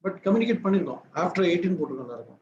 But communicate பண்ணிருக்கோம். After 18 போட்டுருக்கோம் இருக்கும்.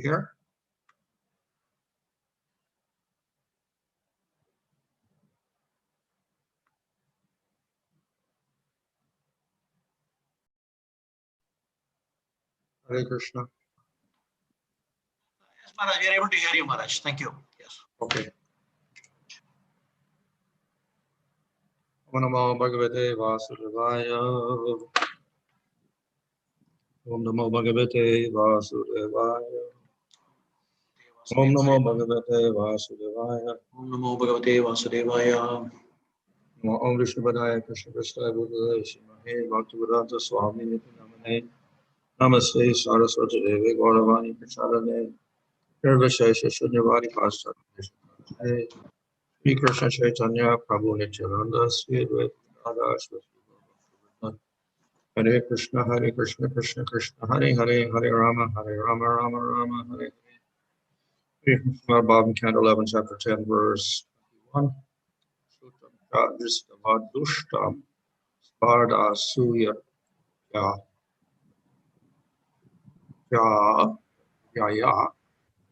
here. Hare Krishna. Yes, Maharaj, we are able to hear you, Maharaj. Thank you. Yes. Okay. Om Namo Bhagavate Vasudevaya. Om Namo Bhagavate Vasudevaya. Om Namo Bhagavate Vasudevaya. Om Namo Bhagavate Vasudevaya. Om Vishnu-padaya Krishna-prasthaya Bhutale Srimahe Bhakti-vedanta Swami Nityanamane Namaste Saraswati Devi Gauravani Prasarane Nirvishesha Shunyavadi Pastor Shri Krishna Chaitanya Prabhu Nityananda Sri Advaita Shri Hare Krishna Krishna Krishna Hare Hare Hare Rama Rama Rama Hare Hare. Srimad Bhagavatam, Canto 11, Chapter 10, Verse 21. śrutam dṛṣṭa-vat duṣṭam spardhā-asūyā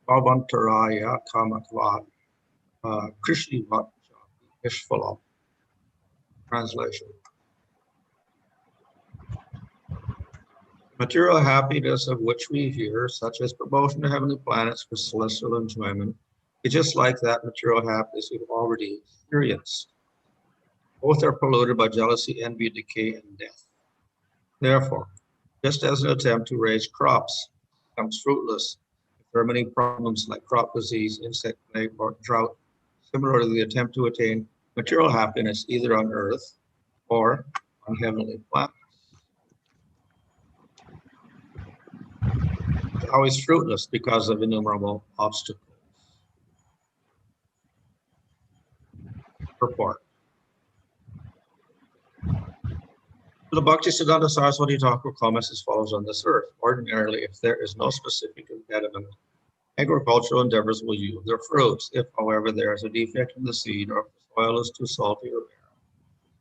bahv-antarāya-kāmatvāt kṛṣi-vac niṣphalam. Translation. Material happiness of which we hear, such as promotion to heavenly planets for celestial enjoyment, is just like that material happiness we've already experienced. Both are polluted by jealousy, envy, decay, and death. Therefore, just as an attempt to raise crops becomes fruitless if there are many problems like crop disease, insect plague, or drought, similarly, the attempt to attain material happiness either on earth or on heavenly planets is always fruitless because of innumerable obstacles. Purport. The Bhaktisiddhanta Saraswati Thakur comments as follows on this earth. Ordinarily, if there is no specific impediment, agricultural endeavors will yield their fruits. If, however, there is a defect in the seed, or if the soil is too salty or barren,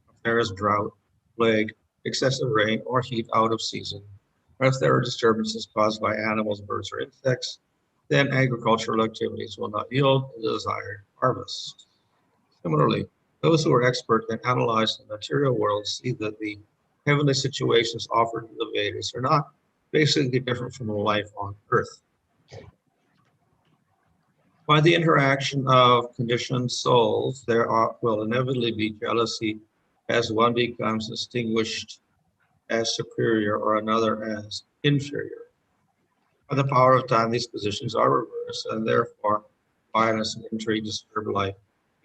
if there is drought, plague, excessive rain, or heat out of season, or if there are disturbances caused by animals, birds, or insects, then agricultural activities will not yield the desired harvest. Similarly, those who are expert in analyzing the material world see that the heavenly situations offered in the Vedas are not basically different from life on earth. By the interaction of conditioned souls, there will inevitably be jealousy as one becomes distinguished as superior or another as inferior. By the power of time, these positions are reversed, and therefore violence and intrigue disturb life,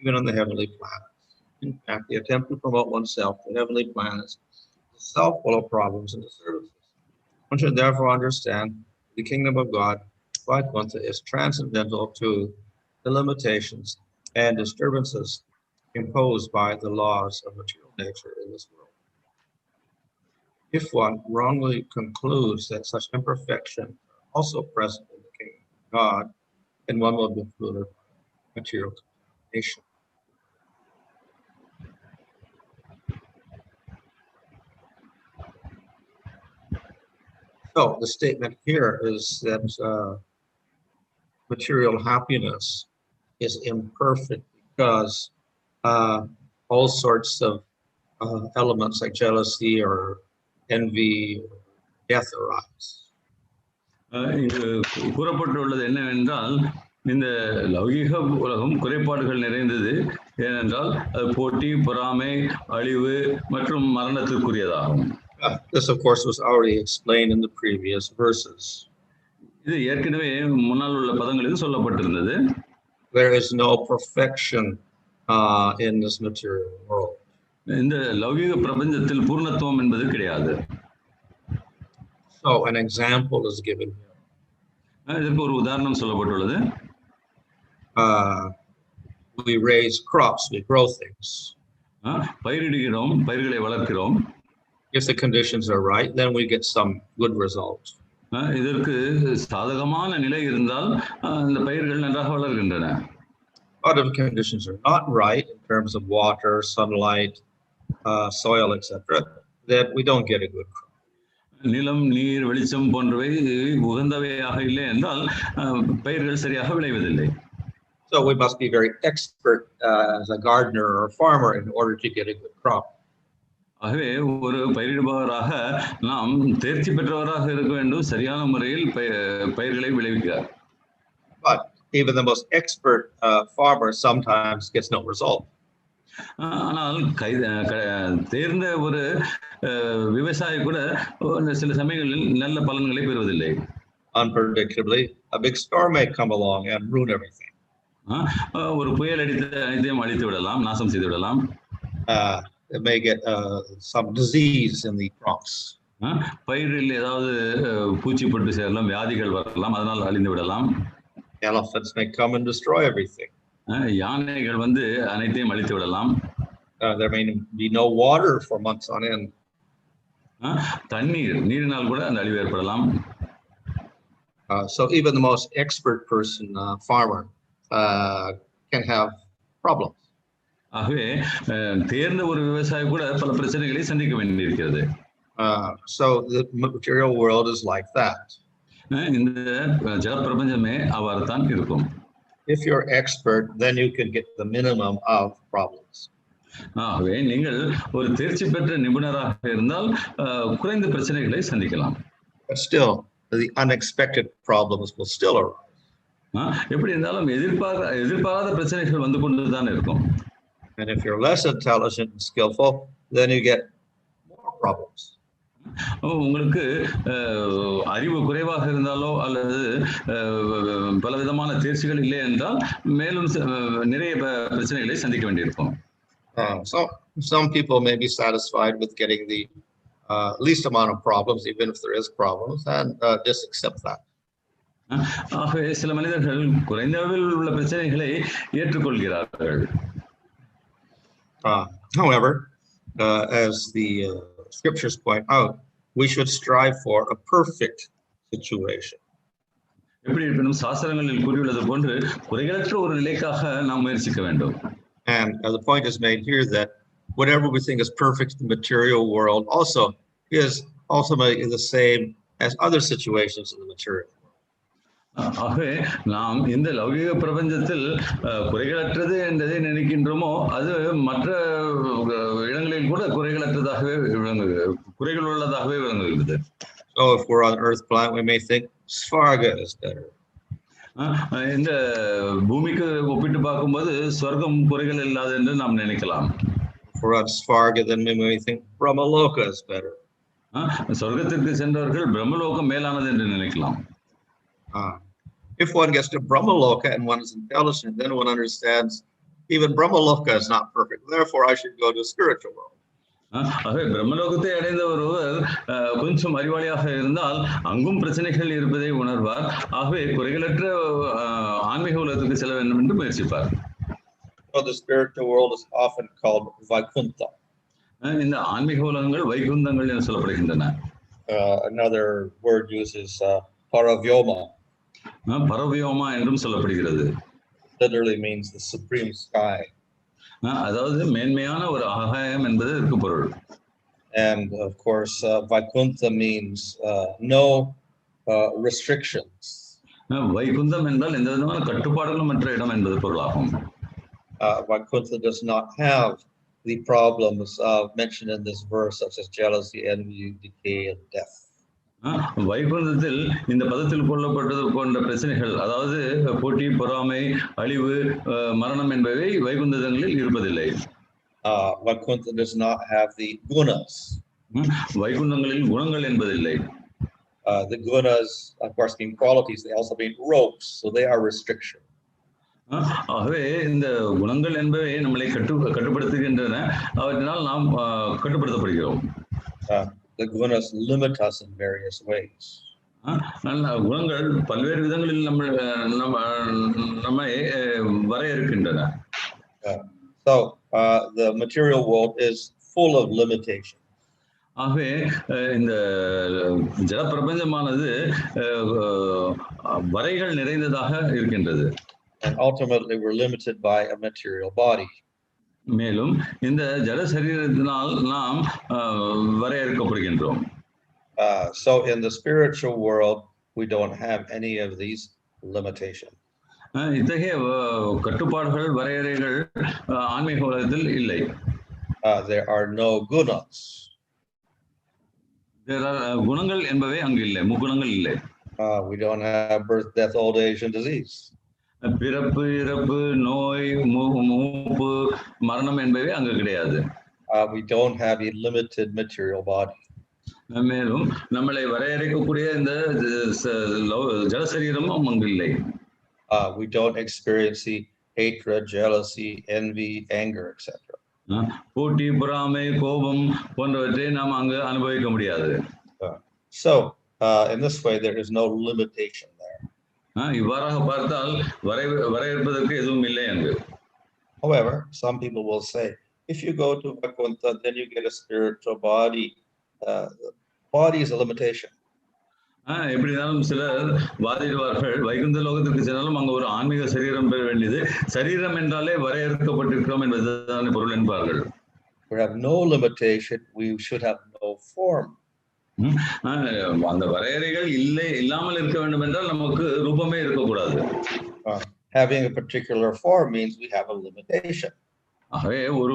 even on the heavenly planets. In fact, the attempt to promote oneself to heavenly planets is self full of problems and disturbances. One should therefore understand the kingdom of God, Vaikuntha, is transcendental to the limitations and disturbances imposed by the laws of material nature in this world. If one wrongly concludes that such imperfections are also present in the kingdom of God, then one will be polluted by material contamination. So the statement here is that material happiness is imperfect because all sorts of elements like jealousy or envy or death arise. இங்கு கூறப்பட்டுள்ளது என்னவென்றால் இந்த லௌகீக உலகம் குறைபாடுகள் நிறைந்தது. ஏனென்றால் அது போட்டி, பொறாமை, அழிவு மற்றும் மரணத்திற்குரியதாகும். This, of course, was already explained in the previous verses. இது ஏற்கனவே முன்னால் உள்ள பதங்களில் சொல்லப்பட்டிருந்தது. There is no perfection in this material world. இந்த லௌகீக பிரபஞ்சத்தில் பூர்ணத்துவம் என்பது கிடையாது. So an example is given here. இதற்கு ஒரு உதாரணம் சொல்லப்பட்டுள்ளது. We raise crops, we grow things. பயிரிடுகிறோம், பயிர்களை வளர்க்கிறோம். If the conditions are right, then we get some good result. இதற்கு சாதகமான நிலை இருந்தால் இந்த பயிர்கள் நன்றாக வளர்கின்றன. But if conditions are not right in terms of water, sunlight, soil, etc., then we don't get a good crop. நிலம், நீர், வெளிச்சம் போன்றவை உகந்தவையாக இல்லை என்றால் பயிர்கள் சரியாக விளைவதில்லை. So we must be very expert as a gardener or a farmer in order to get a good crop. ஆகவே ஒரு பயிரிடுபவராக நாம் தேர்ச்சி பெற்றவராக இருக்க வேண்டும், சரியான முறையில் பயிர்களை விளைவிக்கிறார். But even the most expert farmer sometimes gets no result. ஆனால் தேர்ந்த ஒரு விவசாயி கூட சில சமயங்களில் நல்ல பலன்களை பெறுவதில்லை. Unpredictably, a big storm may come along and ruin everything. ஒரு புயல் அடித்து அனைத்தையும் அழித்து விடலாம், நாசம் செய்து விடலாம். It may get some disease in the crops. பயிரில் ஏதாவது பூச்சி பட்டு சேரலாம், வியாதிகள் வரலாம், அதனால் அழிந்து விடலாம். Elephants may come and destroy everything. யானைகள் வந்து அனைத்தையும் அழித்து விடலாம். There may be no water for months on end. நீரினால் கூட அந்த அழிவு ஏற்படலாம். So even the most expert person, farmer, can have problems. ஆகவே தேர்ந்த ஒரு விவசாயி கூட பல பிரச்சனைகளை சந்திக்க வேண்டியிருக்கிறது. So the material world is like that. இந்த ஜட பிரபஞ்சமே அவ்வாறு தான் இருக்கும். If you're expert, then you can get the minimum of problems. ஆகவே நீங்கள் ஒரு தேர்ச்சி பெற்ற நிபுணராக இருந்தால் குறைந்த பிரச்சனைகளை சந்திக்கலாம். But still, the unexpected problems will still arise. எப்படி இருந்தாலும் எதிர்பாராத பிரச்சனைகள் வந்து கொண்டுதான் இருக்கும். And if you're less intelligent and skillful, then you get more problems. உங்களுக்கு அறிவு குறைவாக இருந்தாலோ அல்லது பலவிதமான தேர்ச்சிகள் இல்லை என்றால் மேலும் நிறைய பிரச்சனைகளை சந்திக்க வேண்டியிருக்கும். So some people may be satisfied with getting the least amount of problems, even if there is problems, and just accept that. ஆகவே சில மனிதர்கள் குறைந்த அளவில் உள்ள பிரச்சனைகளை ஏற்றுக்கொள்கிறார்கள். However, as the scriptures point out, we should strive for a perfect situation. எப்படி இருப்பினும் சாஸ்திரங்களில் கூறியுள்ளது போன்று குறைகளற்ற ஒரு நிலைக்காக நாம் முயற்சிக்க வேண்டும். And the point is made here that whatever we think is perfect in the material world also is ultimately the same as other situations in the material world. ஆகவே நாம் இந்த லௌகிக பிரபஞ்சத்தில் குறைகளற்றது என்றதை நினைக்கின்றோமோ அது மற்ற இடங்களில் கூட குறைகளற்றதாகவே குறைகள் உள்ளதாகவே விளங்குகிறது. So if we're on earth planet, we may think spardhā is better. இந்த பூமிக்கு ஒப்பிட்டு பார்க்கும்போது சொர்க்கம் குறைகள் இல்லாது என்று நாம் நினைக்கலாம். If we're on spardhā, then we may think brahmaloka is better. சொர்க்கத்திற்கு சென்றவர்கள் பிரம்மலோகம் மேலானது என்று நினைக்கலாம். If one gets to brahmaloka and one is intelligent, then one understands even brahmaloka is not perfect. Therefore, I should go to the spiritual world. ஆகவே பிரம்மலோகத்தை அடைந்த ஒருவர் கொஞ்சம் அறிவாளியாக இருந்தால் அங்கும் பிரச்சனைகள் இருப்பதை உணர்வார். ஆகவே குறைகளற்ற ஆன்மீக உலகத்துக்கு செல்ல வேண்டும் என்று முயற்சிப்பார். So the spiritual world is often called Vaikuntha. இந்த ஆன்மீக உலகங்கள் வைகுந்தங்கள் என்று சொல்லப்படுகின்றன. Another word used is paravyoma. பரவ்யோமா என்றும் சொல்லப்படுகிறது. Literally means the supreme sky. அதாவது மேன்மையான ஒரு ஆகாயம் என்பது இருக்கு பொருள். And of course, Vaikuntha means no restrictions. Vaikuntham என்றால் எந்த விதமான கட்டுப்பாடுகளும் மற்ற இடம் என்பது பொருளாகும். Vaikuntha does not have the problems mentioned in this verse, such as jealousy, envy, decay, and death. வைகுந்தத்தில் இந்த பதத்தில் கொள்ளப்பட்டது போன்ற பிரச்சனைகள், அதாவது போட்டி, பொறாமை, அழிவு, மரணம் என்பவை வைகுந்தங்களில் இருப்பதில்லை. Vaikuntha does not have the gunas. வைகுந்தங்களில் குணங்கள் என்பதில்லை. The gunas, of course, mean qualities. They also mean ropes, so they are restriction. ஆகவே இந்த குணங்கள் என்பவை நம்மளை கட்டுப்படுத்துகின்றன. அவற்றினால் நாம் கட்டுப்படுத்தப்படுகிறோம். The gunas limit us in various ways. குணங்கள் பல்வேறு விதங்களில் நம்மை வரையறுக்கின்றன. So the material world is full of limitations. ஆகவே இந்த ஜட பிரபஞ்சமானது வரைகள் நிறைந்ததாக இருக்கின்றது. And ultimately we're limited by a material body. மேலும் இந்த ஜட சரீரத்தினால் நாம் வரையறுக்கப்படுகின்றோம். So in the spiritual world, we don't have any of these limitations. இத்தகைய கட்டுப்பாடுகள் வரையறைகள் ஆன்மீக உலகத்தில் இல்லை. There are no gunas. There are குணங்கள் என்பவை அங்கு இல்லை, முக்குணங்கள் இல்லை. We don't have birth, death, old age, and disease. பிறப்பு, இறப்பு, நோய், மூப்பு, மரணம் என்பவை அங்கு கிடையாது. We don't have a limited material body. மேலும் நம்மளை வரையறைக்கக்கூடிய இந்த ஜடசரீரமும் அங்கு இல்லை. We don't experience the hatred, jealousy, envy, anger, etc. போட்டி, பொறாமை, கோபம் போன்றவற்றை நாம் அங்கு அனுபவிக்க முடியாது. So in this way, there is no limitation there. இவ்வாறாக பார்த்தால் வரையறுப்பதற்கு எதுவும் இல்லை அங்கு. However, some people will say, if you go to Vaikuntha, then you get a spiritual body. Body is a limitation. எப்படினாலும் சிலர் வாதிடுவார்கள், வைகுந்த லோகத்திற்கு சென்றாலும் அங்கு ஒரு ஆன்மீக சரீரம் பெற வேண்டியது, சரீரம் என்றாலே வரையறுக்கப்பட்டிருக்கிறோம் என்பதுதான் பொருள் என்பார்கள். We have no limitation, we should have no form. அந்த வரையறைகள் இல்லாமல் இருக்க வேண்டும் என்றால் நமக்கு ரூபமே இருக்கக்கூடாது. Having a particular form means we have a limitation. ஆகவே ஒரு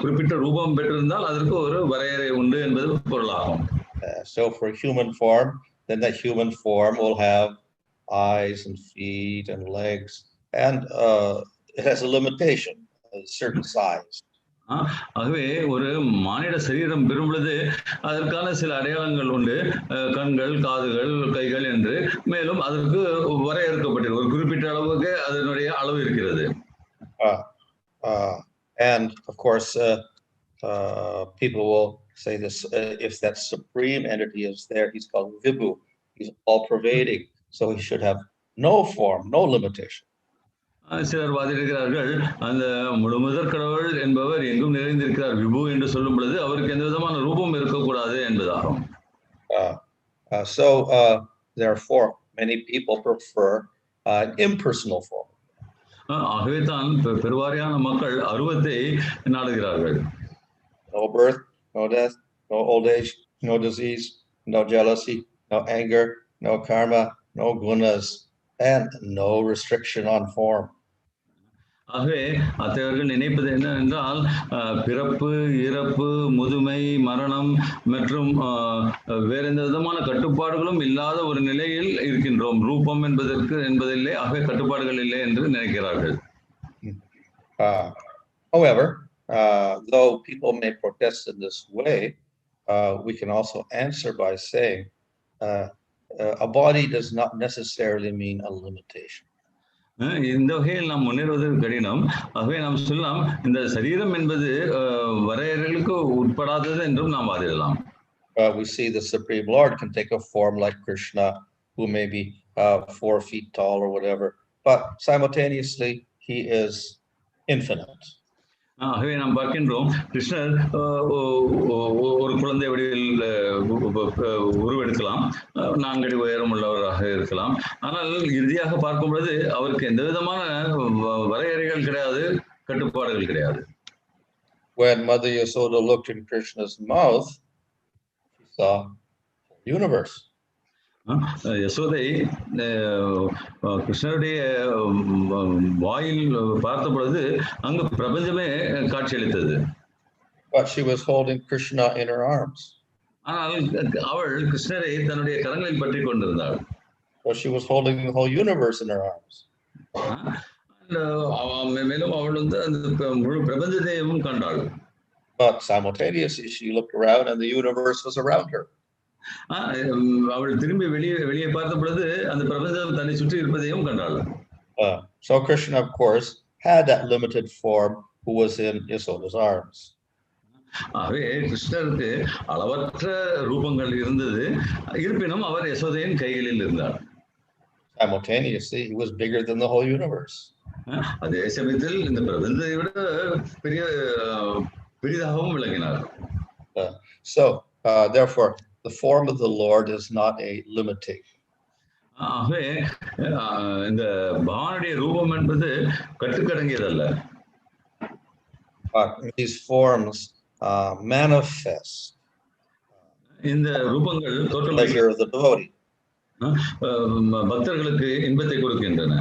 குறிப்பிட்ட ரூபம் பெற்றிருந்தால் அதற்கு ஒரு வரையறை உண்டு என்பது பொருளாகும். So for human form, then that human form will have eyes and feet and legs, and it has a limitation, a certain size. ஆகவே ஒரு மானிட சரீரம் பெறும் பொழுது அதற்கான சில அடையாளங்கள் உண்டு, கண்கள், காதுகள், கைகள் என்று. மேலும் அதற்கு வரையறுக்கப்பட்டிருக்கு, ஒரு குறிப்பிட்ட அளவுக்கு அதனுடைய அளவு இருக்கிறது. And of course, people will say this, if that supreme entity is there, he's called Vibhu. He's all-pervading, so he should have no form, no limitation. சிலர் வாதிடுகிறார்கள், அந்த முழுமுதற் கடவுள் என்பவர் எங்கும் நிறைந்திருக்கிறார், விபு என்று சொல்லும் பொழுது அவருக்கு எந்த விதமான ரூபம் இருக்கக்கூடாது என்பதாகும். So therefore, many people prefer an impersonal form. ஆகவே தான் பெருவாரியான மக்கள் அருவத்தை நாடுகிறார்கள். No birth, no death, no old age, no disease, no jealousy, no anger, no karma, no gunas, and no restriction on form. ஆகவே அத்தகையவர்கள் நினைப்பது என்னவென்றால் பிறப்பு, இறப்பு, முதுமை, மரணம் மற்றும் வேற எந்த விதமான கட்டுப்பாடுகளும் இல்லாத ஒரு நிலையில் இருக்கின்றோம். ரூபம் என்பதில்லை, ஆகவே கட்டுப்பாடுகள் இல்லை என்று நினைக்கிறார்கள். However, though people may protest in this way, we can also answer by saying a body does not necessarily mean a limitation. இந்த வகையில் நாம் முன்னேறுவதற்கு கடினம். ஆகவே நாம் சொல்லலாம், இந்த சரீரம் என்பது வரையறைகளுக்கு உட்படாதது என்றும் நாம் வாதிடலாம். We see the Supreme Lord can take a form like Krishna, who may be 4 feet tall or whatever, but simultaneously he is infinite. ஆகவே நாம் பார்க்கின்றோம், கிருஷ்ணர் ஒரு குழந்தை வடிவில் உருவெடுக்கலாம், 4 அடி உயரம் உள்ளவராக இருக்கலாம். ஆனால் இறுதியாக பார்க்கும் பொழுது அவருக்கு எந்த விதமான வரையறைகள் கிடையாது, கட்டுப்பாடுகள் கிடையாது. When Mother Yasoda looked in Krishna's mouth, she saw the universe. Yashoda கிருஷ்ணருடைய வாயில் பார்த்த பொழுது அங்கு பிரபஞ்சமே காட்சியளித்தது. But she was holding Krishna in her arms. ஆனால் அவள் கிருஷ்ணரை தன்னுடைய கரங்களில் பற்றி கொண்டிருந்தாள். So she was holding the whole universe in her arms. மேலும் அவள் அந்த முழு பிரபஞ்சத்தையும் கண்டாள். But simultaneously she looked around and the universe was around her. அவள் திரும்பி வெளியே பார்த்த பொழுது அந்த பிரபஞ்சம் தன்னை சுற்றி இருப்பதையும் கண்டாள். So Krishna, of course, had that limited form who was in Yasoda's arms. ஆகவே கிருஷ்ணருக்கு அளவற்ற ரூபங்கள் இருந்தது, இருப்பினும் அவர் யசோதையின் கைகளில் இருந்தார். Simultaneously, he was bigger than the whole universe. அதே சமயத்தில் இந்த பிரபஞ்சத்தை விட பெரிதாகவும் விளங்கினார். So therefore, the form of the Lord is not a limitation. ஆகவே இந்த பகவானுடைய ரூபம் என்பது கட்டுக்கடங்கியதல்ல. These forms manifest. இந்த ரூபங்கள் pleasure of the devotee. பக்தர்களுக்கு இன்பத்தை கொடுக்கின்றன.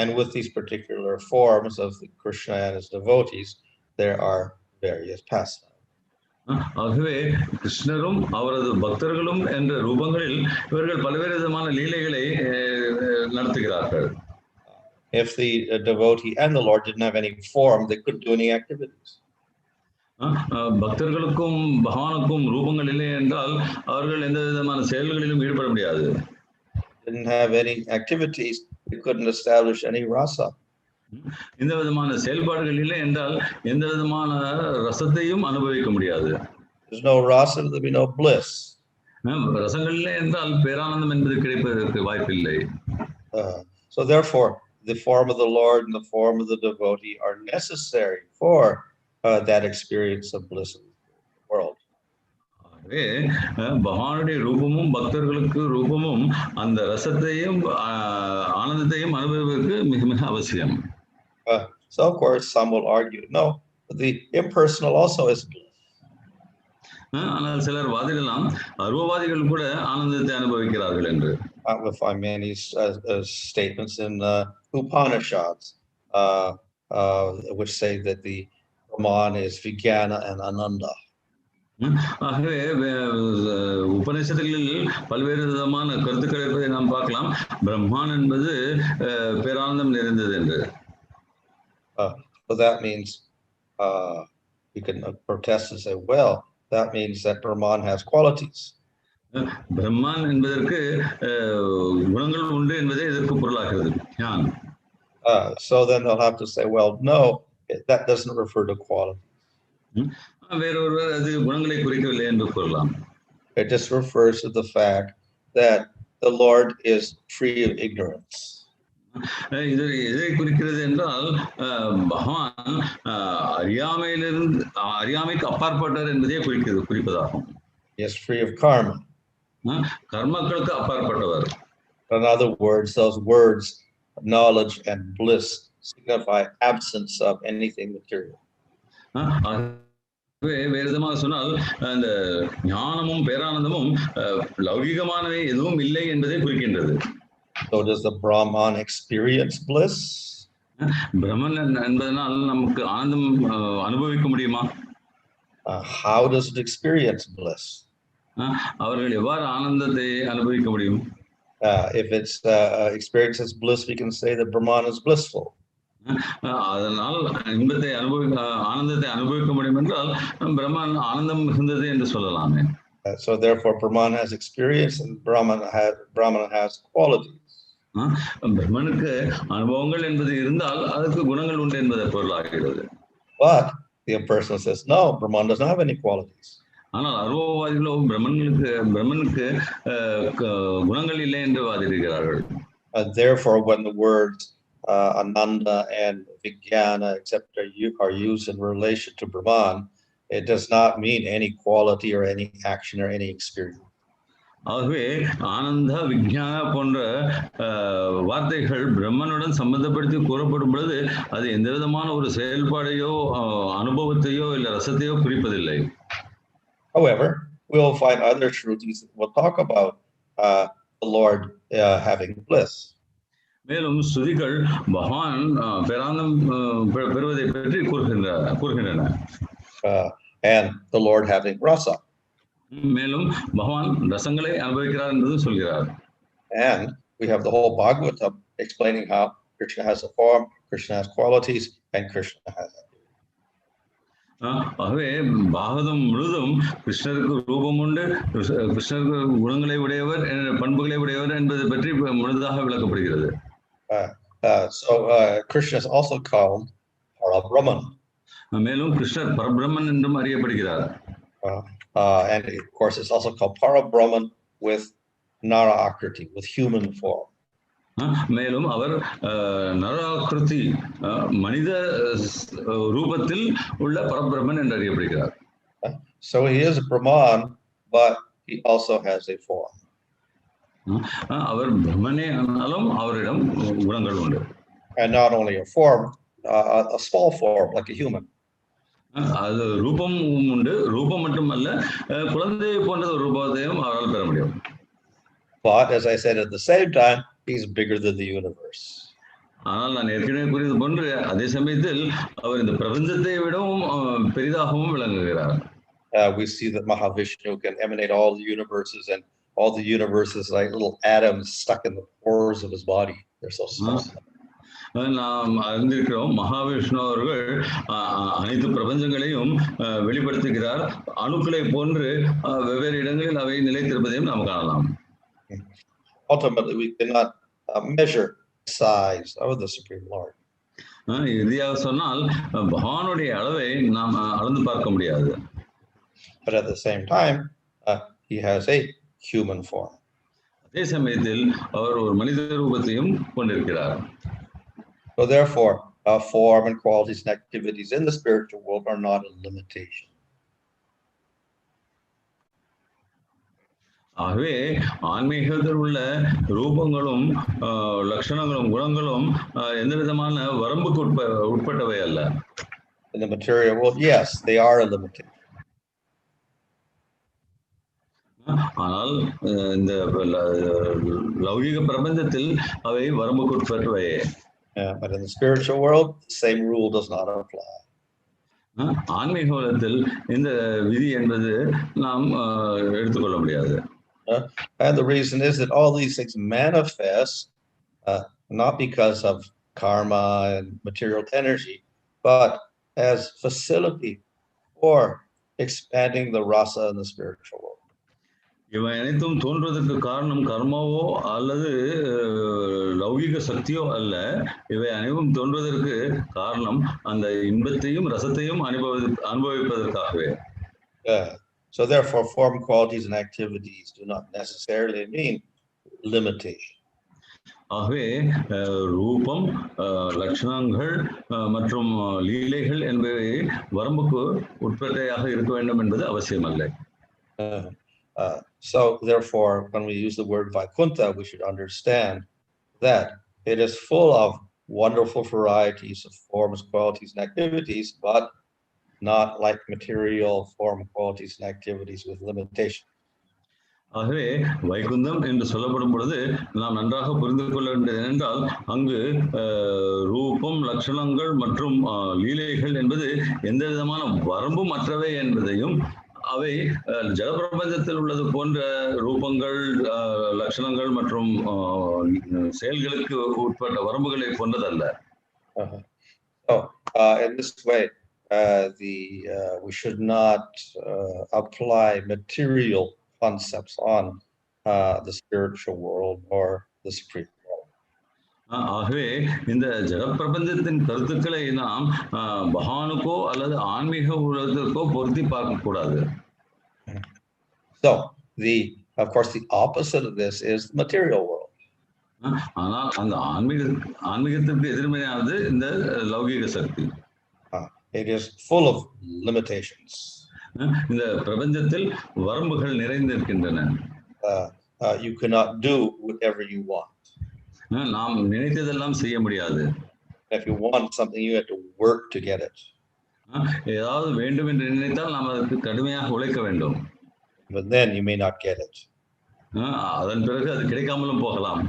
And with these particular forms of the Krishna and his devotees, there are various pastimes. ஆகவே கிருஷ்ணரும் அவரது பக்தர்களும் என்ற ரூபங்களில் இவர்கள் பல்வேறு விதமான லீலைகளை நடத்துகிறார்கள். If the devotee and the Lord didn't have any form, they couldn't do any activities. பக்தர்களுக்கும் பகவானுக்கும் ரூபங்கள் இல்லை என்றால் அவர்கள் எந்த விதமான செயல்களிலும் ஈடுபட முடியாது. Didn't have any activities, they couldn't establish any rasa. இந்த விதமான செயல்பாடுகள் இல்லை என்றால் எந்த விதமான ரசத்தையும் அனுபவிக்க முடியாது. There's no rasa, there'll be no bliss. ரசங்கள் இல்லை என்றால் பேரானந்தம் என்பது கிடைப்பதற்கு வாய்ப்பில்லை. So therefore, the form of the Lord and the form of the devotee are necessary for that experience of bliss in the world. பகவானுடைய ரூபமும் பக்தர்களுக்கு ரூபமும் அந்த ரசத்தையும் ஆனந்தத்தையும் அனுபவிப்பதற்கு மிக மிக அவசியம். So of course some will argue, no, the impersonal also is bliss. ஆனால் சிலர் வாதிடலாம் அருவவாதிகள் கூட ஆனந்தத்தை அனுபவிக்கிறார்கள் என்று. We'll find many statements in Upanishads which say that the Brahman is Vijnana and Ananda. ஆகவே உபநிஷத்துகளில் பல்வேறு விதமான கருத்துக்கள் இருப்பதை நாம் பார்க்கலாம். பிரம்மான் என்பது பேரானந்தம் நிறைந்தது என்று. So that means you can protest and say, well, that means that Brahman has qualities. பிரம்மான் என்பதற்கு குணங்கள் உண்டு என்பதே இதற்கு பொருளாகிறது. So then they'll have to say, well, no, that doesn't refer to qualities. வேறொருவர் அது குணங்களை குறிக்கவில்லை என்று கூறலாம். It just refers to the fact that the Lord is free of ignorance. இது எதை குறிக்கிறது என்றால் பகவான் அறியாமைக்கு அப்பாற்பட்டவர் என்பதே குறிப்பதாகும். He is free of karma. கர்மங்களுக்கு அப்பாற்பட்டவர். In other words, those words, knowledge and bliss, signify absence of anything material. வேறு விதமாக சொன்னால் அந்த ஞானமும் பேரானந்தமும் லௌகிகமானவை எதுவும் இல்லை என்பதை குறிக்கின்றது. So does the Brahman experience bliss? பிரம்மன் என்பதனால் நமக்கு ஆனந்தம் அனுபவிக்க முடியுமா? How does it experience bliss? அவர்கள் எவ்வாறு ஆனந்தத்தை அனுபவிக்க முடியும்? If it's experiences bliss, we can say that Brahman is blissful. அதனால் இன்பத்தை ஆனந்தத்தை அனுபவிக்க முடியும் என்றால் பிரம்மன் ஆனந்தம் மிகுந்தது என்று சொல்லலாமே. So therefore Brahman has experience and Brahman has qualities. பிரம்மனுக்கு அனுபவங்கள் என்பது இருந்தால் அதுக்கு குணங்கள் உண்டு என்பதை பொருளாகிறது. But the person says, no, Brahman doesn't have any qualities. ஆனால் அருவவாதிகளோ பிரம்மனுக்கு குணங்கள் இல்லை என்று வாதிடுகிறார்கள். Therefore when the words Ananda and Vijnana etc. are used in relation to Brahman, it does not mean any quality or any action or any experience. ஆகவே ஆனந்த விஞ்ஞான போன்ற வார்த்தைகள் பிரம்மனுடன் சம்பந்தப்படுத்தி கூறப்படும் பொழுது அது எந்த விதமான ஒரு செயல்பாடையோ அனுபவத்தையோ இல்லை ரசத்தையோ குறிப்பதில்லை. However, we'll find other shrutis that will talk about the Lord having bliss. மேலும் ஸ்ருதிகள் பகவான் பேரானந்தம் பெறுவதை பற்றி கூறுகின்றன. And the Lord having rasa. மேலும் பகவான் ரசங்களை அனுபவிக்கிறார் என்று சொல்கிறார். And we have the whole Bhagavatam explaining how Krishna has a form, Krishna has qualities, and Krishna has activity. ஆகவே பாகவதம் முழுதும் கிருஷ்ணருக்கு ரூபம் உண்டு, கிருஷ்ணருக்கு குணங்களை உடையவர், பண்புகளை உடையவர் என்பதை பற்றி முழுதாக விளக்கப்படுகிறது. So Krishna is also called Parabrahman. மேலும் கிருஷ்ணர் பரபிரம்மன் என்றும் அறியப்படுகிறார். And of course it's also called Parabrahman with Nara Akriti, with human form. மேலும் அவர் நராகிருதி மனித ரூபத்தில் உள்ள பரபிரம்மன் என்று அறியப்படுகிறார். So he is a Brahman, but he also has a form. அவர் பிரம்மனே ஆனாலும் அவரிடம் குணங்கள் உண்டு. And not only a form, a small form like a human. அது ரூபம் உண்டு, ரூபம் மட்டும் மாத்திரமல்ல குழந்தையை போன்ற ஒரு ரூபத்தையும் அவரால் பெற முடியும். But as I said, at the same time, he's bigger than the universe. ஆனால் நான் ஏற்கனவே கூறியது போன்று அதே சமயத்தில் அவர் இந்த பிரபஞ்சத்தை விடவும் பெரிதாகவும் விளங்குகிறார். We see that Mahavishnu can emanate all the universes, and all the universes like little atoms stuck in the pores of his body. They're so small. நாம் அறிந்திருக்கிறோம் மகாவிஷ்ணு அவர்கள் அனைத்து பிரபஞ்சங்களையும் வெளிப்படுத்துகிறார். அணுக்களை போன்று வெவ்வேறு இடங்களில் அவை நிலைத்திருப்பதையும் நாம் காணலாம். Ultimately, we cannot measure the size of the Supreme Lord. இறுதியாக சொன்னால் பகவானுடைய அளவை நாம் அளந்து பார்க்க முடியாது. But at the same time, he has a human form. அதே சமயத்தில் அவர் ஒரு மனித ரூபத்தையும் கொண்டிருக்கிறார். So therefore, form and qualities and activities in the spiritual world are not a limitation. ஆகவே ஆன்மீகத்தில் உள்ள ரூபங்களும் லட்சணங்களும் குணங்களும் எந்த விதமான வரம்புக்கு உட்பட்டவை அல்ல. In the material world, yes, they are a limitation. ஆனால் இந்த லௌகிக பிரபஞ்சத்தில் அவை வரம்புக்கு உட்பட்டவையே. But in the spiritual world, the same rule does not apply. ஆன்மீக உலகத்தில் இந்த விதி என்பது நாம் எடுத்துக்கொள்ள முடியாது. And the reason is that all these things manifest not because of karma and material energy, but as facility for expanding the rasa in the spiritual world. இவை அனைத்தும் தோன்றுவதற்கு காரணம் கர்மாவோ அல்லது லௌகிக சக்தியோ அல்ல. இவை அனைத்தும் தோன்றுவதற்கு காரணம் அந்த இன்பத்தையும் ரசத்தையும் அனுபவிப்பதற்காகவே. So therefore, form, qualities, and activities do not necessarily mean limitation. ஆகவே ரூபம், லட்சணங்கள் மற்றும் லீலைகள் என்பவை வரம்புக்கு உட்பட்டையாக இருக்க வேண்டும் என்பது அவசியமல்ல. So therefore, when we use the word Vaikuntha, we should understand that it is full of wonderful varieties of forms, qualities, and activities, but not like material form, qualities, and activities with limitation. ஆகவே வைகுந்தம் என்று சொல்லப்படும் பொழுது நாம் நன்றாக புரிந்து கொள்ள வேண்டியது என்றால் அங்கு ரூபம், லட்சணங்கள் மற்றும் லீலைகள் என்பது எந்த விதமான வரம்பும் அற்றவை என்பதையும், அவை ஜலப்பிரபஞ்சத்தில் உள்ளது போன்ற ரூபங்கள், லட்சணங்கள் மற்றும் செயல்களுக்கு உட்பட்ட வரம்புகளை கொண்டதல்ல. So in this way, we should not apply material concepts on the spiritual world or the supreme world. ஆகவே இந்த ஜலப்பிரபஞ்சத்தின் கருத்துக்களை நாம் பகவானுக்கோ அல்லது ஆன்மீக உலகத்திற்கோ பொருத்தி பார்க்க கூடாது. So of course the opposite of this is the material world. ஆனால் அந்த ஆன்மீகத்திற்கு எதிர்மறையானது இந்த லௌகிக சக்தி. It is full of limitations. இந்த பிரபஞ்சத்தில் வரம்புகள் நிறைந்திருக்கின்றன. You cannot do whatever you want. நாம் நினைத்ததெல்லாம் செய்ய முடியாது. If you want something, you have to work to get it. ஏதாவது வேண்டும் என்று நினைத்தால் நாம் அதற்கு கடுமையாக உழைக்க வேண்டும். But then you may not get it. அதன் பிறகு அது கிடைக்காமலும் போகலாம்.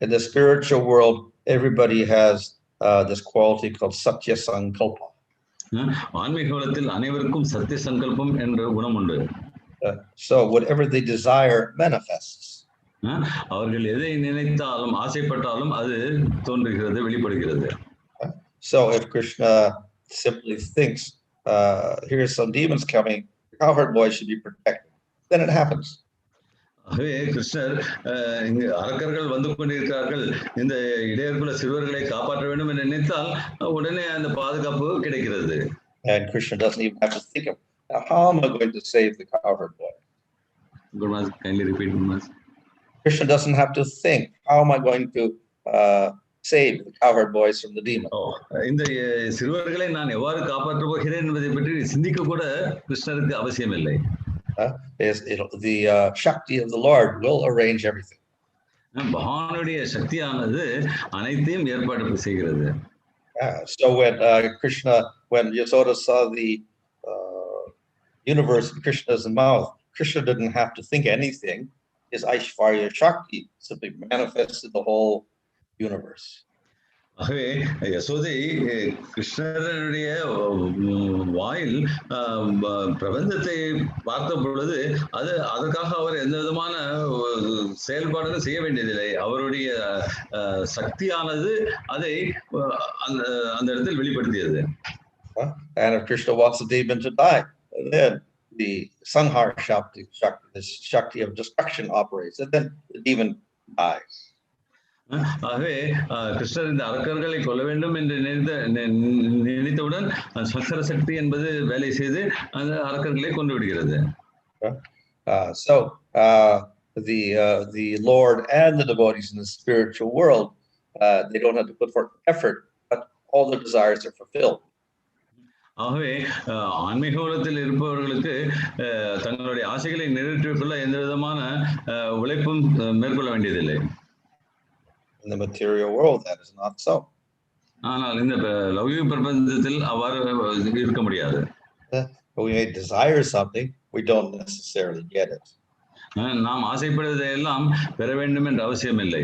In the spiritual world, everybody has this quality called satya sankalpa. ஆன்மீக உலகத்தில் அனைவருக்கும் சத்திய சங்கல்பம் என்ற குணம் உண்டு. So whatever they desire manifests. அவர்கள் எதை நினைத்தாலும் ஆசைப்பட்டாலும் அது தோன்றுகிறது, வெளிப்படுகிறது. So if Krishna simply thinks here's some demons coming, the cowherd boy should be protected, then it happens. ஆகவே கிருஷ்ணர் இங்கு அரக்கர்கள் வந்து கொண்டிருக்கிறார்கள், இந்த இடையர்குல சிறுவர்களை காப்பாற்ற வேண்டும் என்று நினைத்தால் உடனே அந்த பாதுகாப்பு கிடைக்கிறது. And Krishna doesn't even have to think of how am I going to save the cowherd boy. Good Maharaj, kindly repeat, Good Maharaj. Krishna doesn't have to think how am I going to save the cowherd boys from the demon. இந்த சிறுவர்களை நான் எவ்வாறு காப்பாற்ற போகிறேன் என்பதை பற்றி சிந்திக்க கூட கிருஷ்ணருக்கு அவசியம் இல்லை. The Shakti of the Lord will arrange everything. பகவானுடைய சக்தியானது அனைத்தையும் ஏற்பாடு செய்கிறது. So when Krishna, when Yasoda saw the universe in Krishna's mouth. Krishna didn't have to think anything. His Aishvarya Shakti simply manifested the whole universe. ஆகவே யசோதை கிருஷ்ணருடைய வாயில் பிரபஞ்சத்தை பார்த்த பொழுது அதற்காக அவர் எந்த விதமான செயல்பாடுகளும் செய்ய வேண்டியதில்லை. அவருடைய சக்தியானது அதை அந்த இடத்தில் வெளிப்படுத்தியது. And if Krishna wants the demon to die, then the sanhara shakti, the shakti of destruction operates, and then the demon dies. ஆகவே கிருஷ்ணர் இந்த அரக்கர்களை கொல்ல வேண்டும் என்று நினைத்தவுடன் சங்கர சக்தி என்பது வேலை செய்து அந்த அரக்கர்களை கொண்டு விடுகிறது. So the Lord and the devotees in the spiritual world, they don't have to put forth effort, but all their desires are fulfilled. ஆகவே ஆன்மீக உலகத்தில் இருப்பவர்களுக்கு தங்களுடைய ஆசைகளை நிறைவேற்றிக் கொள்ள எந்த விதமான உழைப்பும் மேற்கொள்ள வேண்டியதில்லை. In the material world, that is not so. ஆனால் இந்த லௌகிக பிரபஞ்சத்தில் அவ்வாறு இருக்க முடியாது. We may desire something, we don't necessarily get it. நாம் ஆசைப்படுவதை எல்லாம் பெற வேண்டும் என்ற அவசியம் இல்லை.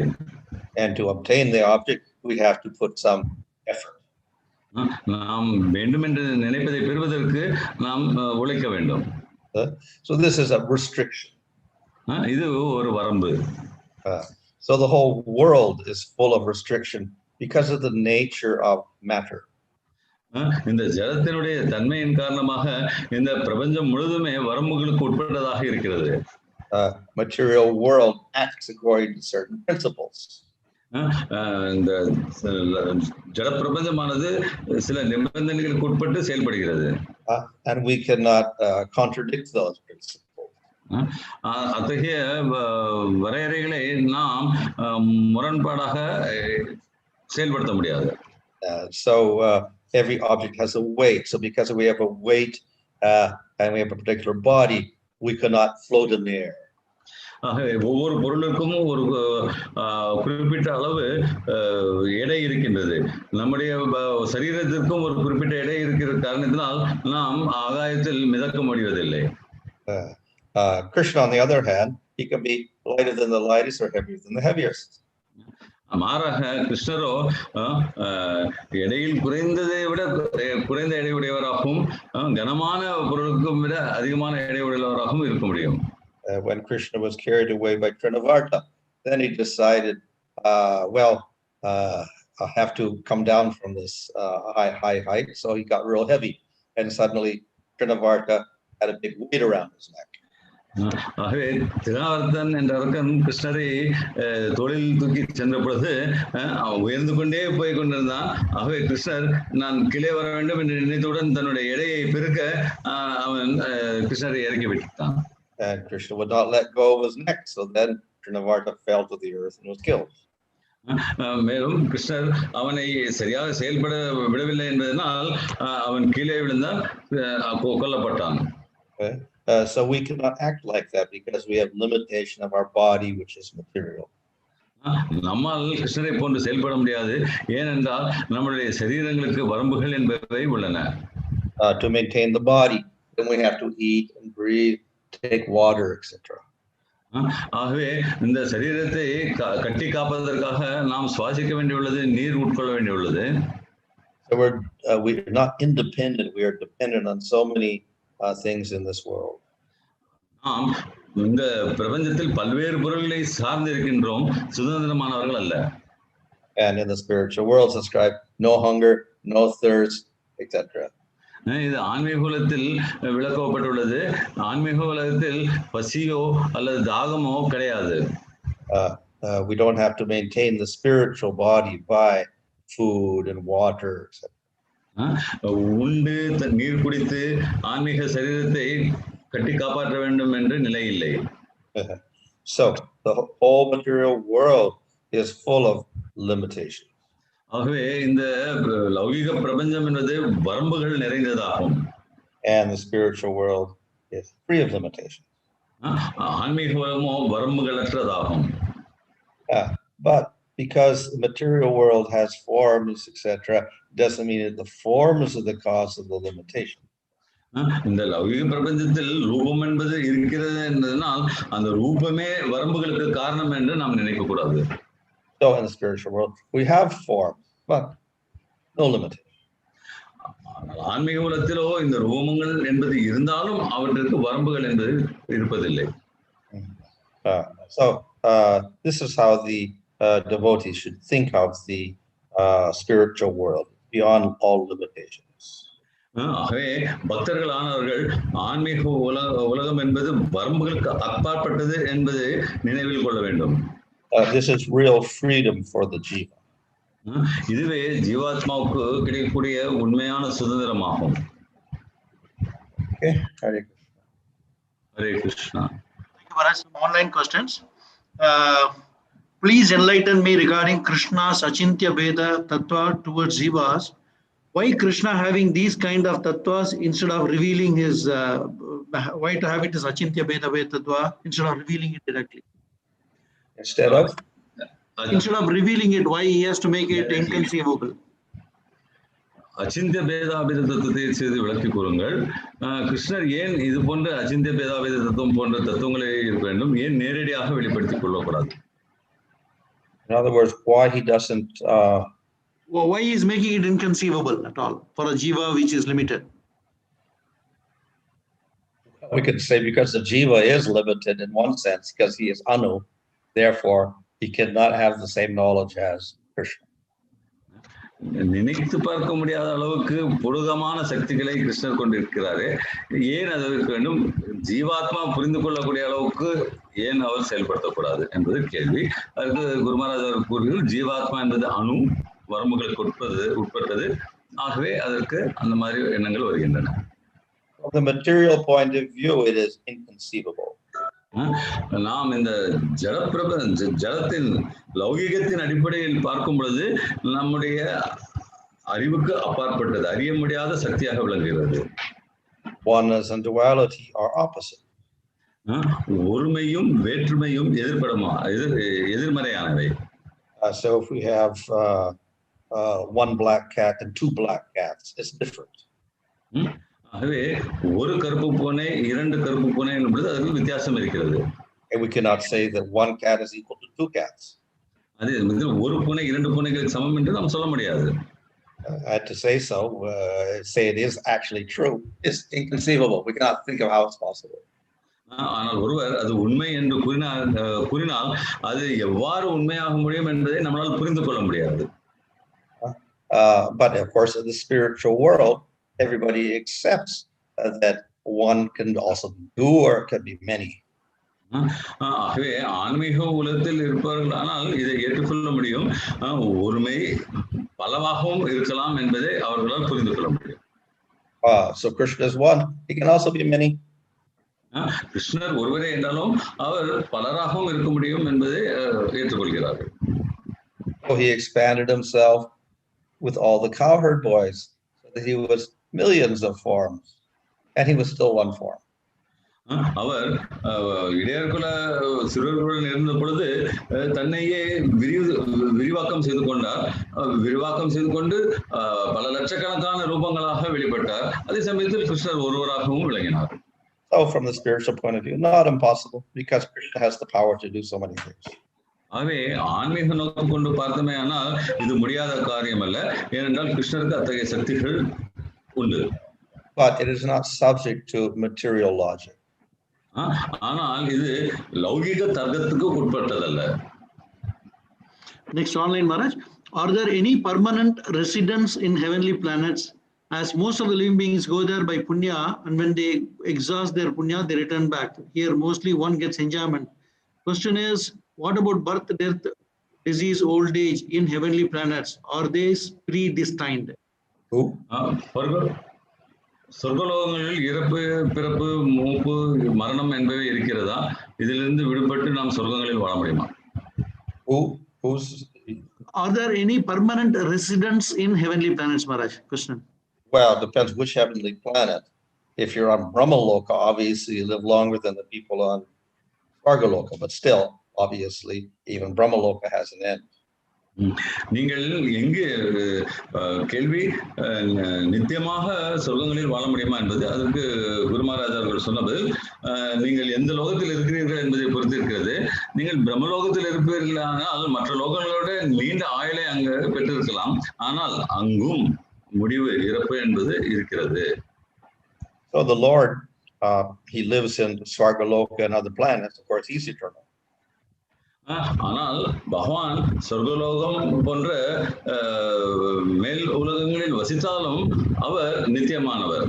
And to obtain the object, we have to put some effort. நாம் வேண்டும் என்று நினைப்பதை பெறுவதற்கு நாம் உழைக்க வேண்டும். So this is a restriction. இது ஒரு வரம்பு. So the whole world is full of restriction because of the nature of matter. இந்த ஜடத்தினுடைய தன்மையின் காரணமாக இந்த பிரபஞ்சம் முழுதுமே வரம்புகளுக்கு உட்பட்டதாக இருக்கிறது. Material world acts according to certain principles. இந்த ஜட பிரபஞ்சமானது சில நிபந்தனைகளுக்கு உட்பட்டு செயல்படுகிறது. And we cannot contradict those principles. அத்தகைய வரையறைகளை நாம் முரண்பாடாக செயல்படுத்த முடியாது. So every object has a weight. So because we have a weight and we have a particular body, we cannot float in the air. ஒவ்வொரு பொருளுக்கும் ஒரு குறிப்பிட்ட அளவு எடை இருக்கின்றது. நம்முடைய சரீரத்திற்கும் ஒரு குறிப்பிட்ட எடை இருக்கிற காரணத்தினால் நாம் ஆகாயத்தில் மிதக்க முடிவதில்லை. Krishna, on the other hand, he can be lighter than the lightest or heavier than the heaviest. மாறாக கிருஷ்ணரோ எடையில் குறைந்ததை விட குறைந்த எடை உடையவராகவும் கனமான பொருளுக்கும் விட அதிகமான எடை உடையவராகவும் இருக்க முடியும். When Krishna was carried away by Trinavarta, then he decided, I have to come down from this high height. So he got real heavy, and suddenly Trinavarta had a big weight around his neck. ஆகவே திருநாவர்த்தன் என்ற அரக்கன் கிருஷ்ணரை தோளில் தூக்கி சென்ற பொழுது உயர்ந்து கொண்டே போய் கொண்டிருந்தான். ஆகவே கிருஷ்ணர் நான் கீழே வர வேண்டும் என்று நினைத்தவுடன் தன்னுடைய எடையை பெருக்க அவன் கிருஷ்ணரை இறக்கி விட்டான். And Krishna would not let go of his neck, so then Trinavarta fell to the earth and was killed. மேலும் கிருஷ்ணர் அவனை சரியாக செயல்பட விடவில்லை என்பதனால் அவன் கீழே விழுந்தான், கொல்லப்பட்டான். So we cannot act like that because we have limitation of our body, which is material. நம்மால் கிருஷ்ணரை போன்று செயல்பட முடியாது, ஏனென்றால் நம்முடைய சரீரங்களுக்கு வரம்புகள் என்பவை உள்ளன. To maintain the body, then we have to eat and breathe, take water, etc. ஆகவே இந்த சரீரத்தை கட்டி காப்பதற்காக நாம் சுவாசிக்க வேண்டியுள்ளது, நீர் உட்கொள்ள வேண்டியுள்ளது. So we're not independent, we are dependent on so many things in this world. நாம் இந்த பிரபஞ்சத்தில் பல்வேறு பொருள்களை சார்ந்து இருக்கின்றோம், சுதந்திரமானவர்கள் அல்ல. And in the spiritual world described no hunger, no thirst, etc. இது ஆன்மீக உலகத்தில் விளக்கப்பட்டுள்ளது. ஆன்மீக உலகத்தில் பசியோ அல்லது தாகமோ கிடையாது. We don't have to maintain the spiritual body by food and water, etc. உண்டு நீர் குடித்து ஆன்மீக சரீரத்தை கட்டி காப்பாற்ற வேண்டும் என்று நிலை இல்லை. So the whole material world is full of limitations. ஆகவே இந்த லௌகிக பிரபஞ்சம் என்பது வரம்புகள் நிறைந்ததாகும். And the spiritual world is free of limitations. ஆன்மீக உலகமோ வரம்புகளற்றதாகும். But because the material world has forms, etc., doesn't mean that the forms are the cause of the limitation. இந்த லௌகிக பிரபஞ்சத்தில் ரூபம் என்பது இருக்கிறது என்பதனால் அந்த ரூபமே வரம்புகளுக்கு காரணம் என்று நாம் நினைக்க கூடாது. So in the spiritual world, we have form, but no limitation. ஆன்மீக உலகத்திலோ இந்த ரூபங்கள் என்பது இருந்தாலும் அவற்றுக்கு வரம்புகள் என்பது இருப்பதில்லை. So this is how the devotees should think of the spiritual world, beyond all limitations. ஆகவே பக்தர்களானவர்கள் ஆன்மீக உலகம் என்பது வரம்புகளுக்கு அப்பாற்பட்டது என்பதை நினைவில் கொள்ள வேண்டும். This is real freedom for the jiva. இதுவே ஜீவாத்மாவுக்கு கிடைக்கக்கூடிய உண்மையான சுதந்திரமாகும். Okay, Hare Krishna. Hare Krishna. Thank you, Maharaj. Some online questions. Please enlighten me regarding Krishna's achintya bheda tattva towards jivas. Why Krishna having these kind of tattvas instead of revealing his, why to have it as achintya bheda tattva instead of revealing it directly? Instead of revealing it, why he has to make it inconceivable? அச்சிந்திய பேதாபேத தத்துவத்தை செய்து விளக்கி கூறுங்கள். கிருஷ்ணர் ஏன் இது போன்ற அச்சிந்திய பேதாபேத தத்துவம் போன்ற தத்துவங்களை இருக்க வேண்டும், ஏன் நேரடியாக வெளிப்படுத்திக் கொள்ளக்கூடாது? In other words, why he doesn't why he is making it inconceivable at all for a jiva which is limited? We could say because the jiva is limited in one sense, because he is anu, therefore he cannot have the same knowledge as Krishna. நினைத்து பார்க்க முடியாத அளவுக்கு புருகமான சக்திகளை கிருஷ்ணர் கொண்டிருக்கிறாரு. ஏன் அதற்கு வேண்டும்? ஜீவாத்மா புரிந்து கொள்ளக்கூடிய அளவுக்கு ஏன் அவர் செயல்படுத்தக்கூடாது என்பது கேள்வி. அதுக்கு குரு மகாராஜ் அவர் கூறுகிறார், ஜீவாத்மா என்பது அணு, வரம்புகளுக்கு உட்பட்டது. ஆகவே அதற்கு அந்த மாதிரி எண்ணங்கள் வருகின்றன. From the material point of view, it is inconceivable. நாம் இந்த ஜடத்தின் லௌகிகத்தின் அடிப்படையில் பார்க்கும் பொழுது நம்முடைய அறிவுக்கு அப்பாற்பட்டது, அறிய முடியாத சக்தியாக விளங்குகிறது. Oneness and duality are opposite. ஒருமையும் வேற்றுமையும் எதிர்மறையானவை. So if we have one black cat and two black cats, it's different. ஆகவே ஒரு கருப்பு பூனை இரண்டு கருப்பு பூனை என்பது அதற்கு வித்தியாசம் இருக்கிறது. And we cannot say that one cat is equal to two cats. அதே ஒரு பூனை இரண்டு பூனைகளுக்கு சமம் என்று நாம் சொல்ல முடியாது. I had to say so. Say it is actually true. It's inconceivable. We cannot think of how it's possible. ஆனால் ஒருவர் அது உண்மை என்று கூறினால் அது எவ்வாறு உண்மையாக முடியும் என்பதை நம்மால் புரிந்து கொள்ள முடியாது. But of course, in the spiritual world, everybody accepts that one can also be two or it can be many. ஆகவே ஆன்மீக உலகத்தில் இருப்பவர்கள் ஆனால் இதை ஏற்றுக்கொள்ள முடியும். ஒருமை பலவாகவும் இருக்கலாம் என்பதை அவர்களால் புரிந்து கொள்ள முடியும். So Krishna is one. He can also be many. கிருஷ்ணர் ஒருவரே என்றாலும் அவர் பலராகவும் இருக்க முடியும் என்பதை ஏற்றுக்கொள்கிறார்கள். So he expanded himself with all the cowherd boys, so that he was millions of forms, and he was still one form. அவர் இடையர்குல சிறுவர்களுடன் இருந்த பொழுது தன்னையே விரிவாக்கம் செய்து கொண்டார். விரிவாக்கம் செய்து கொண்டு பல லட்சக்கணக்கான ரூபங்களாக வெளிப்பட்டார். அதே சமயத்தில் கிருஷ்ணர் ஒருவராகவும் விளங்கினார். So from the spiritual point of view, not impossible, because Krishna has the power to do so many things. ஆகவே ஆன்மீக நோக்கம் கொண்டு பார்த்தமே ஆனால் இது முடியாத காரியம் அல்ல, ஏனென்றால் கிருஷ்ணருக்கு அத்தகைய சக்திகள் உண்டு. But it is not subject to material logic. ஆனால் இது லௌகிக தர்க்கத்துக்கு உட்பட்டதல்ல. Next online, Maharaj. Are there any permanent residents in heavenly planets? As most of the living beings go there by punya, and when they exhaust their punya, they return back. Here, mostly one gets enjoyment. Question is, what about birth, death, disease, old age in heavenly planets? Are they predestined? Who? சொர்க்கலோகங்களில் இறப்பு, பிறப்பு, மூப்பு, மரணம் என்பவை இருக்கிறதா? இதிலிருந்து விடுபட்டு நாம் சொர்க்கங்களில் வாழ முடியுமா? Are there any permanent residents in heavenly planets, Maharaj? Question. Well, it depends which heavenly planet. If you're on Brahmaloka, obviously you live longer than the people on Svargaloka, but still, obviously, even Brahmaloka has an end. நீங்கள் எங்கு கேள்வி நித்தியமாக சொர்க்கங்களில் வாழ முடியுமா என்பது அதற்கு குரு மகாராஜ் அவர்கள் சொன்னது நீங்கள் எந்த லோகத்தில் இருக்கிறீர்கள் என்பதை பொறுத்து இருக்கிறது. நீங்கள் பிரம்மலோகத்தில் இருப்பீர்களானால் மற்ற லோகங்களோட நீண்ட ஆயுளை அங்கு பெற்றிருக்கலாம். ஆனால் அங்கும் முடிவு இறப்பு என்பது இருக்கிறது. So the Lord, he lives in Svargaloka and other planets. Of course, he's eternal. ஆனால் பகவான் சொர்க்கலோகம் போன்ற மேல் உலகங்களில் வசித்தாலும் அவர் நித்தியமானவர்.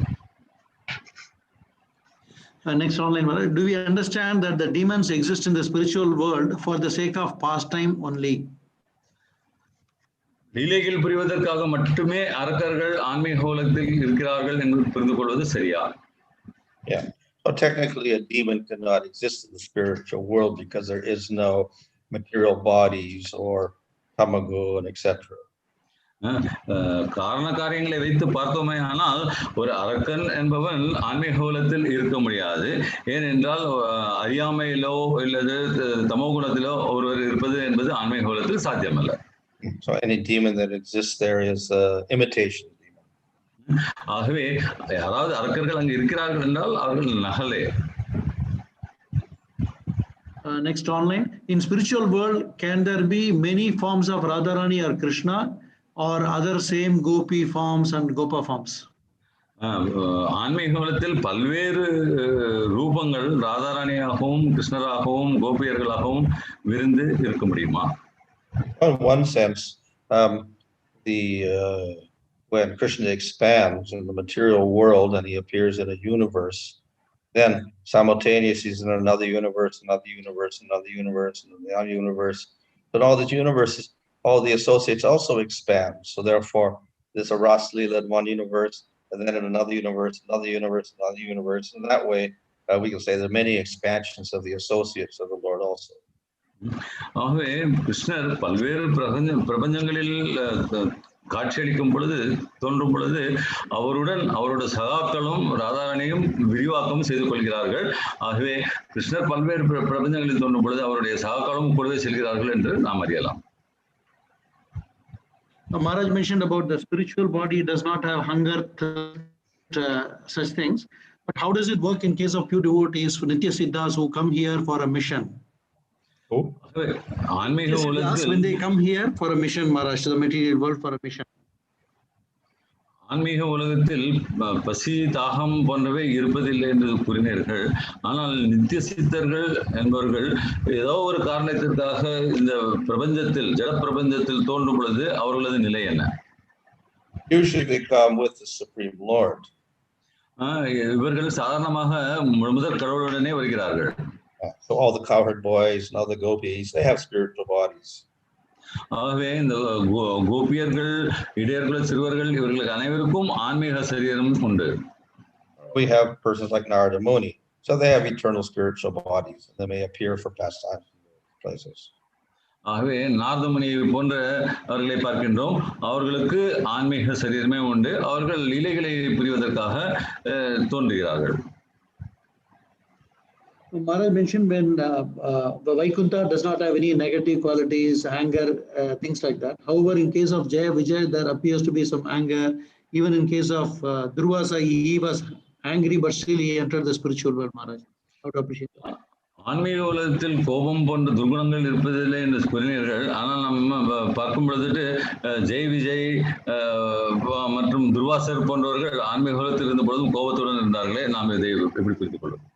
Next online, do we understand that the demons exist in the spiritual world for the sake of pastime only? லீலைகள் புரிவதற்காக மட்டுமே அரக்கர்கள் ஆன்மீக உலகத்தில் இருக்கிறார்கள் என்று புரிந்து கொள்வது சரியா? Yeah. So technically, a demon cannot exist in the spiritual world because there is no material bodies or tamago and etc. காரண காரியங்களை வைத்து பார்த்தோமே ஆனால் ஒரு அரக்கன் என்பவன் ஆன்மீக உலகத்தில் இருக்க முடியாது. ஏனென்றால் அறியாமையிலோ இல்லது தமோ குணத்திலோ ஒருவர் இருப்பது என்பது ஆன்மீக உலகத்தில் சாத்தியமல்ல. So any demon that exists there is imitation. ஆகவே யாராவது அரக்கர்கள் அங்கு இருக்கிறார்கள் என்றால் அவர்கள் நகலே. Next online, in spiritual world can there be many forms of Radharani or Krishna or other same gopi forms and gopa forms? ஆன்மீக உலகத்தில் பல்வேறு ரூபங்கள் ராதாராணியாகவும் கிருஷ்ணராகவும் கோபியர்களாகவும் விரிந்து இருக்க முடியுமா? In one sense, when Krishna expands in the material world and he appears in a universe, then simultaneously he's in another universe, another universe, another universe, another universe. But all these universes, all the associates also expand. So therefore, there's a Ras Leela in one universe, and then in another universe, another universe, another universe. And that way, we can say there are many expansions of the associates of the Lord also. ஆகவே கிருஷ்ணர் பல்வேறு பிரபஞ்சங்களில் காட்சியளிக்கும் பொழுது தோன்றும் பொழுது அவருடன் அவருடைய சகாக்களும் ராதாராணியும் விரிவாக்கம் செய்து கொள்கிறார்கள். ஆகவே கிருஷ்ணர் பல்வேறு பிரபஞ்சங்களில் தோன்றும் பொழுது அவருடைய சகாக்களும் கூடவே செல்கிறார்கள் என்று நாம் அறியலாம். Maharaj mentioned about the spiritual body does not have hunger, such things. But how does it work in case of pure devotees, Nitya Siddhas who come here for a mission? When they come here for a mission, Maharaj, to the material world for a mission. ஆன்மீக உலகத்தில் பசி தாகம் போன்றவை இருப்பதில்லை என்று கூறினீர்கள். ஆனால் நித்திய சித்தர்கள் என்பவர்கள் ஏதோ ஒரு காரணத்திற்காக இந்த பிரபஞ்சத்தில் ஜட பிரபஞ்சத்தில் தோன்றும் பொழுது அவர்களது நிலை என்ன? Usually they come with the Supreme Lord. இவர்கள் சாதாரணமாக முதற் கடவுளுடனே வருகிறார்கள். So all the cowherd boys and all the gopis, they have spiritual bodies. ஆகவே இந்த கோபியர்கள் இடையர்கள் சிறுவர்கள் இவர்களுக்கு அனைவருக்கும் ஆன்மீக சரீரம் உண்டு. We have persons like Narada Muni, so they have eternal spiritual bodies. They may appear for pastimes in places. ஆகவே நாரத முனி போன்ற அவர்களை பார்க்கின்றோம். அவர்களுக்கு ஆன்மீக சரீரமே உண்டு. அவர்கள் லீலைகளை புரிவதற்காக தோன்றுகிறார்கள். Maharaj mentioned when the Vaikuntha does not have any negative qualities, anger, things like that. However, in case of Jaya Vijay, there appears to be some anger. Even in case of Durvasa, he was angry, but still he entered the spiritual world, Maharaj. How to appreciate that? ஆன்மீக உலகத்தில் கோபம் போன்ற துர்குணங்கள் இருப்பதில்லை என்று கூறினீர்கள். ஆனால் நம்ம பார்க்கும் பொழுது ஜெய் விஜய் மற்றும் துர்வாசர் போன்றவர்கள் ஆன்மீக உலகத்தில் இருந்த பொழுதும் கோபத்துடன் இருந்தார்களே, நாம் இதை எப்படி புரிந்து கொள்வோம்?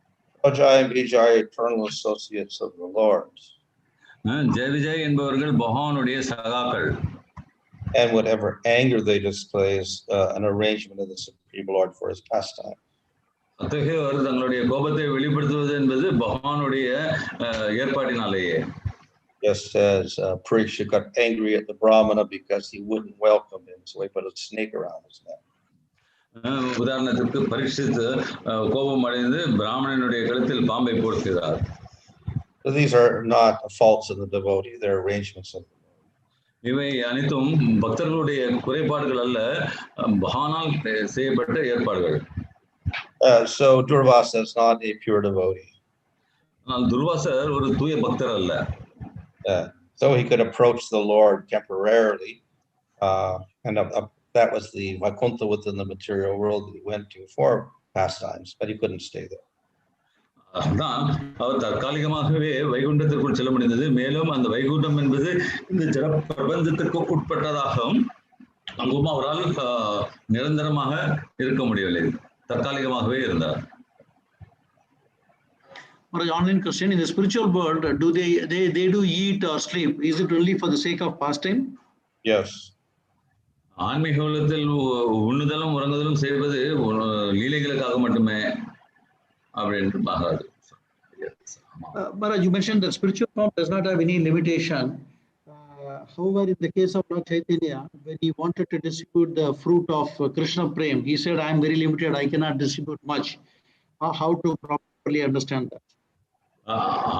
Jai and Vijay, eternal associates of the Lord. Jai Vijay என்பவர்கள் பகவானுடைய சகாக்கள். And whatever anger they display is an arrangement of the Supreme Lord for his pastime. அத்தகையவர் தங்களுடைய கோபத்தை வெளிப்படுத்துவது என்பது பகவானுடைய ஏற்பாட்டினாலேயே. Just as Parikshit got angry at the Brahmana because he wouldn't welcome him, so he put a snake around his neck. உதாரணத்துக்கு பரீட்சித் கோபம் அடைந்து பிராமணனுடைய கழுத்தில் பாம்பை போடுகிறார். So these are not faults of the devotee, they're arrangements of the Lord. இவை அனைத்தும் பக்தர்களுடைய குறைபாடுகள் அல்ல, பகவானால் செய்யப்பட்ட ஏற்பாடுகள். So Durvasa is not a pure devotee. ஆனால் துர்வாசர் ஒரு தூய பக்தர் அல்ல. So he could approach the Lord temporarily. And that was the Vaikuntha within the material world that he went to for pastimes, but he couldn't stay there. அதான் அவர் தற்காலிகமாகவே வைகுண்டத்திற்குள் செல்ல முடிந்தது. மேலும் அந்த வைகுண்டம் என்பது இந்த ஜட பிரபஞ்சத்திற்கு உட்பட்டதாகவும் அங்கும் அவரால் நிரந்தரமாக இருக்க முடியவில்லை, தற்காலிகமாகவே இருந்தார். Maharaj, online question: in the spiritual world, do they do eat or sleep? Is it only for the sake of pastime? Yes. ஆன்மீக உலகத்தில் உண்ணுதலும் உறங்குதலும் செய்வது லீலைகளுக்காக மட்டுமே அப்படின்ட்டு Maharaj. Maharaj, you mentioned that spiritual form does not have any limitation. However, in the case of Lord Chaitanya, when he wanted to distribute the fruit of Krishna Prem, he said, I am very limited, I cannot distribute much. How to properly understand that?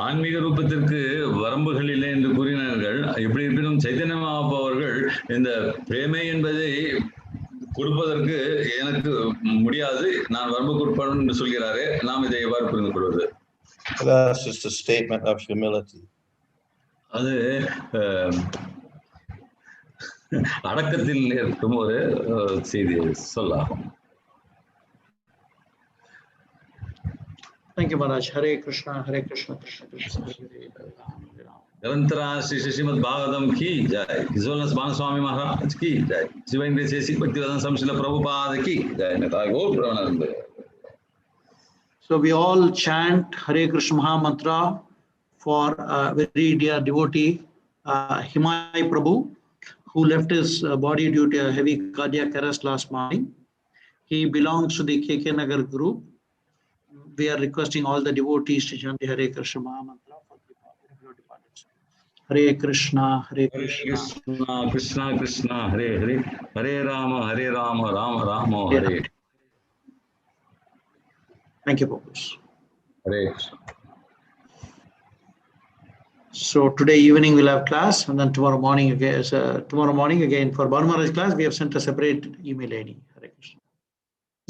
ஆன்மீக ரூபத்திற்கு வரம்புகள் இல்லை என்று கூறினார்கள். எப்படி இருப்பினும் சைத்தன்ய மகாபிரபு அவர்கள் இந்த பிரேமை என்பதை கொடுப்பதற்கு எனக்கு முடியாது, நான் வரம்புக்குட்படும் என்று சொல்கிறாரே, நாம் இதை எவ்வாறு புரிந்து கொள்வது? That's just a statement of humility. அது அடக்கத்தில் இருக்கும் ஒரு செய்தி சொல்லாகும். Thank you, Maharaj. Hare Krishna, Hare Krishna, Krishna Krishna, Hare Hare. निरंतरा Shri Srimad Bhagavatam की जय, His Holiness Bhanu Swami Maharaj की जय, शिवेंद्र शेषी भक्तिवेदांत स्वामी श्रील प्रभुपाद की जय, नेताय गौर Premanand. So we all chant Hare Krishna Maha Mantra for a very dear devotee, Himay Prabhu, who left his body due to a heavy cardiac arrest last morning. He belongs to the KK Nagar group. We are requesting all the devotees to chant the Hare Krishna Maha Mantra for the departed. Hare Krishna, Hare Krishna, Krishna Krishna, Hare Hare, Hare Rama, Rama Rama, Hare. Thank you, Prabhu. Hare Krishna. So today evening we'll have class, and then tomorrow morning again. For Bhanu Maharaj class, we have sent a separate email ID.